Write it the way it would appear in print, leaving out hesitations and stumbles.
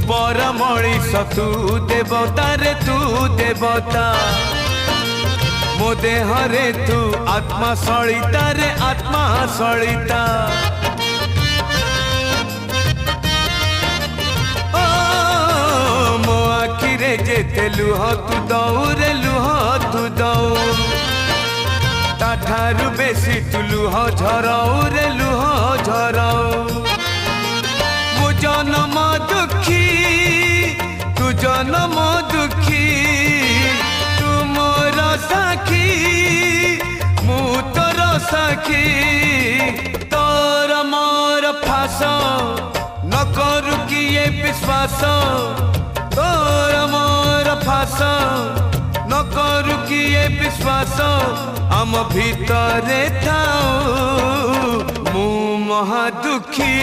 पर मणिष तू देवता रे तू देवता मो देह रे तू आत्मा सलिता रे आत्मा सलिता ओ मो आखि रे जेते लुह तू दऊ रे लुह तू दऊ ताठारु बेसी तू लुह झराऊ रे लुह झराऊ मो जन्म दुखी तू जन्म दुखी तू मोर साखी मु तोर साखी तोर मोर फास न करू किए विश्वास तोर मोर फास न करू किए विश्वास आम भितरे थाऊ मु महा दुखी।